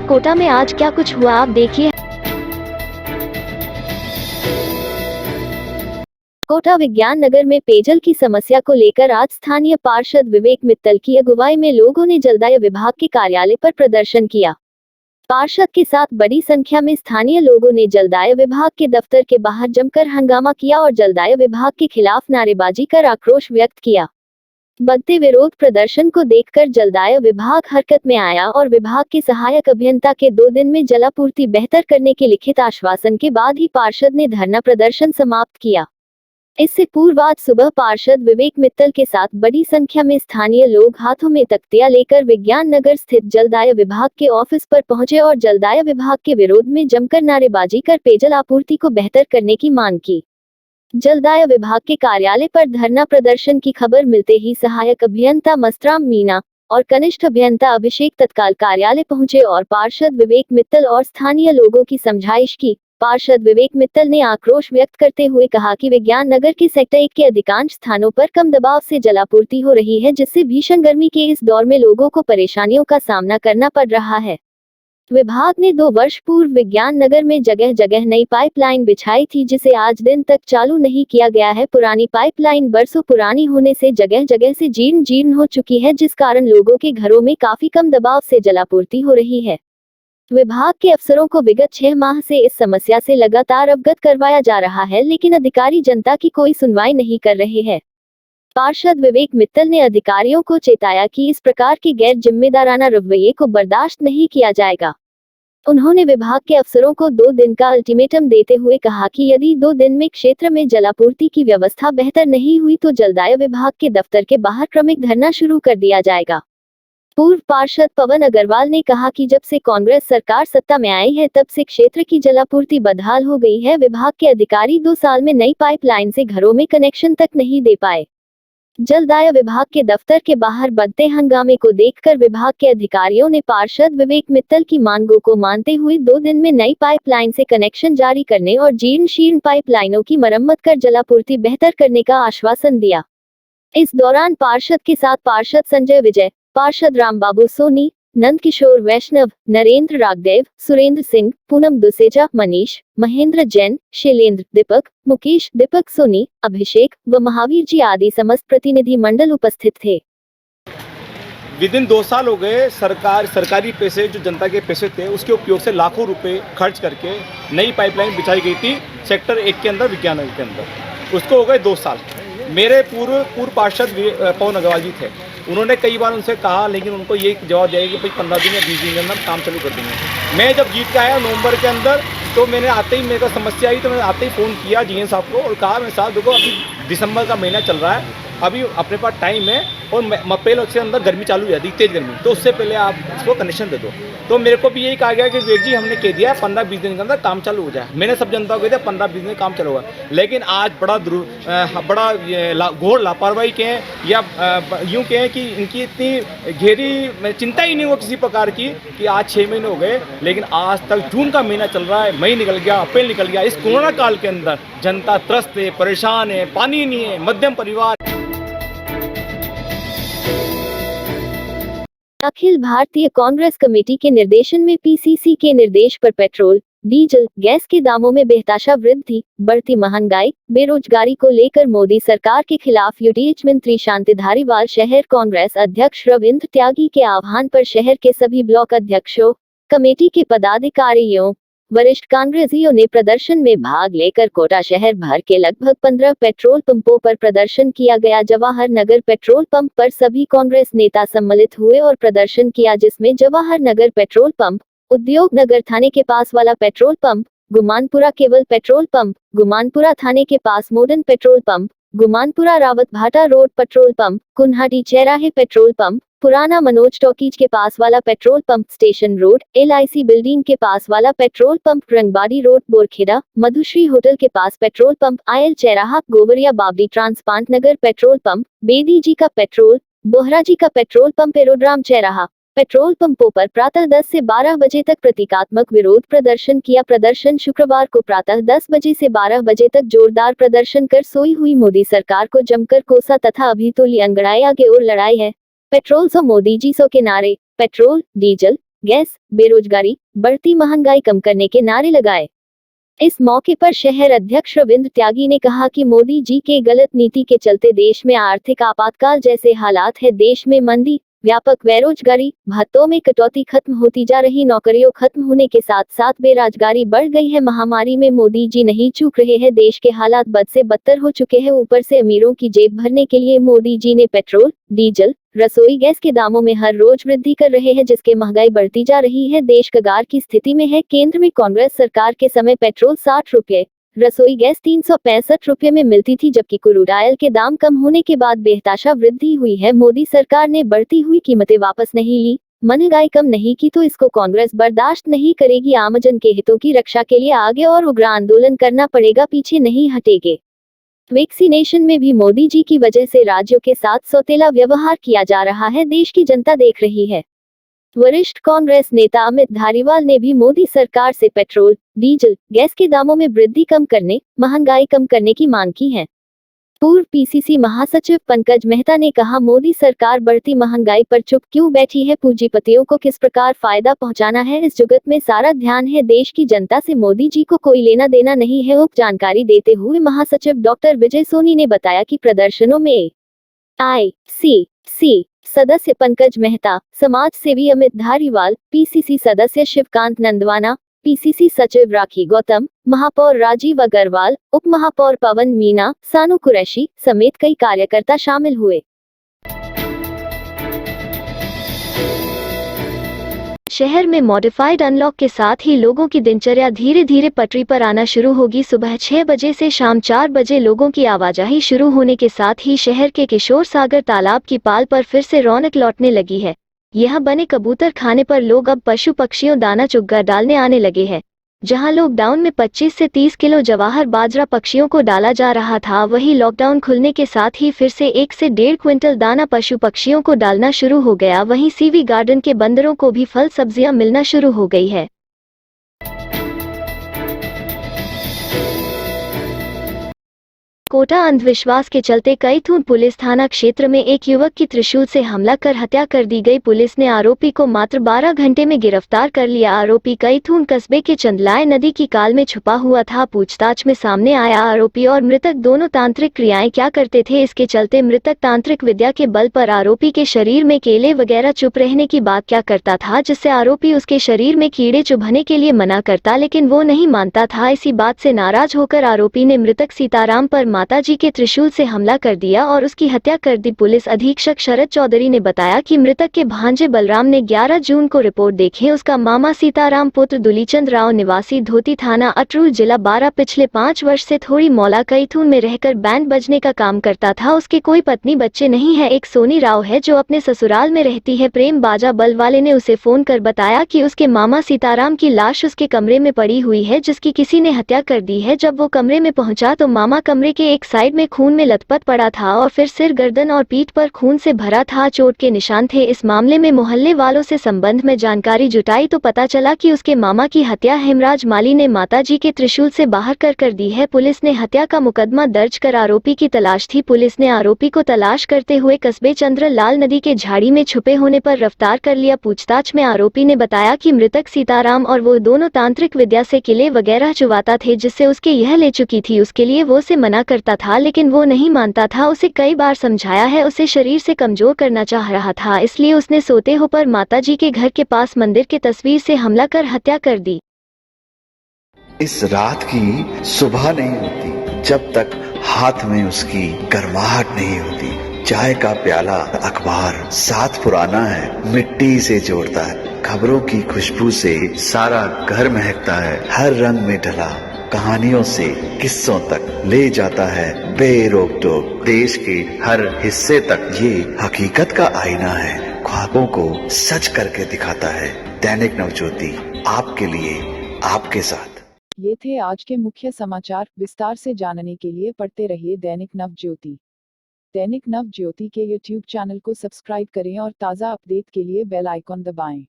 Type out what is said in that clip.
कोटा में आज क्या कुछ हुआ आप देखिए। कोटा विज्ञान नगर में पेयजल की समस्या को लेकर आज स्थानीय पार्षद विवेक मित्तल की अगुवाई में लोगों ने जलदाय विभाग के कार्यालय पर प्रदर्शन किया। पार्षद के साथ बड़ी संख्या में स्थानीय लोगों ने जलदाय विभाग के दफ्तर के बाहर जमकर हंगामा किया और जलदाय विभाग के खिलाफ नारेबाजी कर आक्रोश व्यक्त किया। बढ़ते विरोध प्रदर्शन को देखकर जलदाय विभाग हरकत में आया और विभाग के सहायक अभियंता के 2 दिन में जलापूर्ति बेहतर करने के लिखित आश्वासन के बाद ही पार्षद ने धरना प्रदर्शन समाप्त किया। इससे पूर्व आज सुबह पार्षद विवेक मित्तल के साथ बड़ी संख्या में स्थानीय लोग हाथों में तख्तियां लेकर विज्ञान नगर स्थित जलदाय विभाग के ऑफिस पर पहुंचे और जलदाय विभाग के विरोध में जमकर नारेबाजी कर पेयजल आपूर्ति को बेहतर करने की मांग की। जलदाय विभाग के कार्यालय पर धरना प्रदर्शन की खबर मिलते ही सहायक अभियंता मस्तराम मीणा और कनिष्ठ अभियंता अभिषेक तत्काल कार्यालय पहुंचे और पार्षद विवेक मित्तल और स्थानीय लोगों की समझाइश की। पार्षद विवेक मित्तल ने आक्रोश व्यक्त करते हुए कहा कि विज्ञान नगर के सेक्टर 1 के अधिकांश स्थानों पर कम दबाव से जलापूर्ति हो रही है, जिससे भीषण गर्मी के इस दौर में लोगों को परेशानियों का सामना करना पड़ रहा है। विभाग ने 2 वर्ष पूर्व विज्ञान नगर में जगह जगह नई पाइपलाइन बिछाई थी, जिसे आज दिन तक चालू नहीं किया गया है। पुरानी पाइपलाइन बरसों पुरानी होने से जगह जगह से जीर्ण हो चुकी है, जिस कारण लोगों के घरों में काफी कम दबाव से जलापूर्ति हो रही है। विभाग के अफसरों को विगत 6 माह से इस समस्या से लगातार अवगत करवाया जा रहा है, लेकिन अधिकारी जनता की कोई सुनवाई नहीं कर रहे हैं। पार्षद विवेक मित्तल ने अधिकारियों को चेताया कि इस प्रकार के गैर जिम्मेदाराना रवैये को बर्दाश्त नहीं किया जाएगा। उन्होंने विभाग के अफसरों को 2 दिन का अल्टीमेटम देते हुए कहा कि यदि 2 दिन में क्षेत्र में जलापूर्ति की व्यवस्था बेहतर नहीं हुई तो जलदाय विभाग के दफ्तर के बाहर क्रमिक धरना शुरू कर दिया जाएगा। पूर्व पार्षद पवन अग्रवाल ने कहा कि जब से कांग्रेस सरकार सत्ता में आई है तब से क्षेत्र की जलापूर्ति बदहाल हो गई है। विभाग के अधिकारी 2 साल में नई पाइपलाइन से घरों में कनेक्शन तक नहीं दे पाए। जलदाय विभाग के दफ्तर के बाहर बढ़ते हंगामे को देखकर विभाग के अधिकारियों ने पार्षद विवेक मित्तल की मांगों को मानते हुए 2 दिन में नई पाइपलाइन से कनेक्शन जारी करने और जीर्ण पाइपलाइनों की मरम्मत कर जलापूर्ति बेहतर करने का आश्वासन दिया। इस दौरान पार्षद के साथ पार्षद संजय विजय, पार्षद रामबाबू सोनी, नंद किशोर वैष्णव, नरेंद्र रागदेव, सुरेंद्र सिंह, पूनम दुसेजा, मनीष, महेंद्र जैन, शैलेंद्र, दीपक, मुकेश, दीपक सोनी, अभिषेक व महावीर जी आदि समस्त प्रतिनिधि मंडल उपस्थित थे। विदिन 2 साल हो गए सरकारी पैसे जो जनता के पैसे थे उसके उपयोग से लाखों रुपए खर्च करके नई पाइपलाइन बिछाई गई थी सेक्टर 1 के अंदर विज्ञान नगर के अंदर। उसको हो गए 2 साल। मेरे पूर्व पार्षद पवन अग्रवाल जी थे, उन्होंने कई बार उनसे कहा, लेकिन उनको ये जवाब दिया कि भाई 15 दिन या 20 दिन के अंदर काम चालू कर देंगे। मैं जब जीत के आया नवंबर के अंदर तो मैंने आते ही मेरे को समस्या आई तो मैंने आते ही फ़ोन किया जीएन साहब को और कहा मैं साहब देखो अभी दिसंबर का महीना चल रहा है, अभी अपने पास टाइम है और अप्रैल के अंदर गर्मी चालू हो जाती तेज़ गर्मी, तो उससे पहले आप इसको कनेक्शन दे दो। तो मेरे को भी यही कहा गया कि विवेक जी हमने कह दिया 15-20 दिन के अंदर काम चालू हो जाए। मैंने सब जनता को कह दिया 15-20 दिन में काम चालू होगा, लेकिन आज बड़ा घोर लापरवाही कहें या यूँ कहें कि इनकी इतनी गहरी चिंता ही नहीं हो किसी प्रकार की कि आज 6 महीने हो गए, लेकिन आज तक जून का महीना चल रहा है, मई निकल गया, अप्रैल निकल गया। इस कोरोना काल के अंदर जनता त्रस्त है, परेशान है, पानी नहीं है, मध्यम परिवार। अखिल भारतीय कांग्रेस कमेटी के निर्देशन में पीसीसी के निर्देश पर पेट्रोल, डीजल, गैस के दामों में बेतहाशा वृद्धि, बढ़ती महंगाई, बेरोजगारी को लेकर मोदी सरकार के खिलाफ यूटीएच मंत्री शांति धारीवाल शहर कांग्रेस अध्यक्ष रविंद्र त्यागी के आह्वान पर शहर के सभी ब्लॉक अध्यक्षों, कमेटी के पदाधिकारियों, वरिष्ठ कांग्रेसियों ने प्रदर्शन में भाग लेकर कोटा शहर भर के लगभग 15 पेट्रोल पंपों पर प्रदर्शन किया गया। जवाहर नगर पेट्रोल पंप पर सभी कांग्रेस नेता सम्मिलित हुए और प्रदर्शन किया, जिसमें जवाहर नगर पेट्रोल पंप, उद्योग नगर थाने के पास वाला पेट्रोल पंप, गुमानपुरा केवल पेट्रोल पंप, गुमानपुरा थाने के पास modern petrol pump, Gumanpura Rawatbhata road petrol pump, कुन्हाटी चौराहे पेट्रोल पंप, पुराना मनोज टॉकीज के पास वाला petrol pump, station road, LIC building के पास वाला petrol pump, Rangbari road Borkheda, Madhushree hotel के पास पेट्रोल पंप, आयल चौराहा, गोवरिया बाबरी ट्रांसपांट नगर पेट्रोल पंप, बेदी जी का पेट्रोल, बोहरा जी का पेट्रोल पंप, एरोड्राम चौराहा पेट्रोल पंपों पर प्रातः 10 से 12 बजे तक प्रतीकात्मक विरोध प्रदर्शन किया। प्रदर्शन शुक्रवार को प्रातः 10 बजे से 12 बजे तक जोरदार प्रदर्शन कर सोई हुई मोदी सरकार को जमकर कोसा तथा अभी तो अंगड़ाई आगे और लड़ाई है। पेट्रोल सो मोदी जी सो के नारे, पेट्रोल, डीजल, गैस, बेरोजगारी, बढ़ती महंगाई कम करने के नारे लगाए। इस मौके पर शहर अध्यक्ष रविंद्र त्यागी ने कहा कि मोदी जी के गलत नीति के चलते देश में आर्थिक आपातकाल जैसे हालात है। देश में मंदी, व्यापक बेरोजगारी, भत्तों में कटौती, खत्म होती जा रही नौकरियों खत्म होने के साथ साथ बेरोजगारी बढ़ गई है। महामारी में मोदी जी नहीं चूक रहे हैं। देश के हालात बद से बदतर हो चुके हैं। ऊपर से अमीरों की जेब भरने के लिए मोदी जी ने पेट्रोल, डीजल, रसोई गैस के दामों में हर रोज वृद्धि कर रहे हैं, जिसके महंगाई बढ़ती जा रही है। देश कगार की स्थिति में है। केंद्र में कांग्रेस सरकार के समय पेट्रोल 60 रुपये, रसोई गैस 365 रुपये में मिलती थी, जबकि क्रूड ऑयल के दाम कम होने के बाद बेतहाशा वृद्धि हुई है। मोदी सरकार ने बढ़ती हुई कीमतें वापस नहीं ली, महंगाई कम नहीं की, तो इसको कांग्रेस बर्दाश्त नहीं करेगी। आमजन के हितों की रक्षा के लिए आगे और उग्र आंदोलन करना पड़ेगा, पीछे नहीं हटेंगे। वैक्सीनेशन में भी मोदी जी की वजह से राज्यों के साथ सौतेला व्यवहार किया जा रहा है। देश की जनता देख रही है। वरिष्ठ कांग्रेस नेता अमित धारीवाल ने भी मोदी सरकार से पेट्रोल, डीजल, गैस के दामों में वृद्धि कम करने, महंगाई कम करने की मांग की है। पूर्व पीसीसी महासचिव पंकज मेहता ने कहा, मोदी सरकार बढ़ती महंगाई पर चुप क्यों बैठी है? पूंजीपतियों को किस प्रकार फायदा पहुंचाना है, इस जुगत में सारा ध्यान है। देश की जनता से मोदी जी को कोई लेना देना नहीं है। उक्त जानकारी देते हुए महासचिव डॉक्टर विजय सोनी ने बताया कि प्रदर्शनों में ICC सदस्य पंकज मेहता, समाज सेवी अमित धारीवाल, पीसीसी सदस्य शिवकांत नंदवाना, पीसीसी सचिव राखी गौतम, महापौर राजीव अग्रवाल, उप महापौर पवन मीना, सानू कुरैशी समेत कई कार्यकर्ता शामिल हुए। शहर में मॉडिफाइड अनलॉक के साथ ही लोगों की दिनचर्या धीरे धीरे पटरी पर आना शुरू होगी। सुबह 6 बजे से शाम 4 बजे लोगों की आवाजाही शुरू होने के साथ ही शहर के किशोर सागर तालाब की पाल पर फिर से रौनक लौटने लगी है। यहाँ बने कबूतर खाने पर लोग अब पशु पक्षियों दाना चुग्गा डालने आने लगे हैं। जहां लॉकडाउन में 25 से 30 किलो जवाहर बाजरा पक्षियों को डाला जा रहा था, वहीं लॉकडाउन खुलने के साथ ही फिर से 1 से 1.5 क्विंटल दाना पशु पक्षियों को डालना शुरू हो गया। वहीं सीवी गार्डन के बंदरों को भी फल सब्जियां मिलना शुरू हो गई है। कोटा अंधविश्वास के चलते कैथून पुलिस थाना क्षेत्र में एक युवक की त्रिशूल से हमला कर हत्या कर दी गई। पुलिस ने आरोपी को मात्र 12 घंटे में गिरफ्तार कर लिया। आरोपी कैथून कस्बे के चंदलाय नदी की काल में छुपा हुआ था। पूछताछ में सामने आया, आरोपी और मृतक दोनों तांत्रिक क्रियाएं क्या करते थे। इसके चलते मृतक तांत्रिक विद्या के बल पर आरोपी के शरीर में केले वगैरह चुप रहने की बात क्या करता था, जिससे आरोपी उसके शरीर में कीड़े चुभने के लिए मना करता, लेकिन वो नहीं मानता था। इसी बात से नाराज होकर आरोपी ने मृतक सीताराम पर माताजी के त्रिशूल से हमला कर दिया और उसकी हत्या कर दी। पुलिस अधीक्षक शरद चौधरी ने बताया कि मृतक के भांजे बलराम ने 11 जून को रिपोर्ट देखी। उसका मामा सीताराम पुत्र दुलीचंद राव निवासी धोती थाना अटरू जिला 12 पिछले 5 वर्ष से थोड़ी मौला कैथून में रहकर बैंड बजने का काम करता था। उसके कोई पत्नी बच्चे नहीं है। एक सोनी राव है जो अपने ससुराल में रहती है। प्रेम बाजा बल वाले ने उसे फोन कर बताया कि उसके मामा सीताराम की लाश उसके कमरे में पड़ी हुई है, जिसकी किसी ने हत्या कर दी है। जब वो कमरे में पहुंचा तो मामा कमरे के एक साइड में खून में लथपथ पड़ा था और फिर सिर, गर्दन और पीठ पर खून से भरा था। चोट के निशान थे। इस मामले में मोहल्ले वालों से संबंध में जानकारी जुटाई तो पता चला कि उसके मामा की हत्या हेमराज माली ने माताजी के त्रिशूल से बाहर कर दी है। पुलिस ने हत्या का मुकदमा दर्ज कर आरोपी की तलाश थी। पुलिस ने आरोपी को तलाश करते हुए कस्बे चंद्रलाल नदी के झाड़ी में छुपे होने पर गिरफ्तार कर लिया। पूछताछ में आरोपी ने बताया कि मृतक सीताराम और वो दोनों तांत्रिक विद्या से किले वगैरह चुवाता थे, जिससे उसके यह ले चुकी थी। उसके लिए वो से मना करता था, लेकिन वो नहीं मानता था। उसे कई बार समझाया है। उसे शरीर से कमजोर करना चाह रहा था, इसलिए उसने सोते हो पर माताजी के घर के पास मंदिर के तस्वीर से हमला कर हत्या कर दी। इस रात की सुबह नहीं होती जब तक हाथ में उसकी गर्माहट नहीं होती। चाय का प्याला, अखबार साथ पुराना है, मिट्टी से जोड़ता है। खबरों की खुशबू से सारा घर महकता है। हर रंग में ढला कहानियों से किस्सों तक ले जाता है बेरोक टोक। देश के हर हिस्से तक ये हकीकत का आईना है। ख्वाबों को सच करके दिखाता है। दैनिक नवज्योति, आपके लिए, आपके साथ। ये थे आज के मुख्य समाचार। विस्तार से जानने के लिए पढ़ते रहिए दैनिक नवज्योति। दैनिक नवज्योति के YouTube चैनल को सब्सक्राइब करें और ताज़ा अपडेट के लिए बेल आइकॉन दबाएं।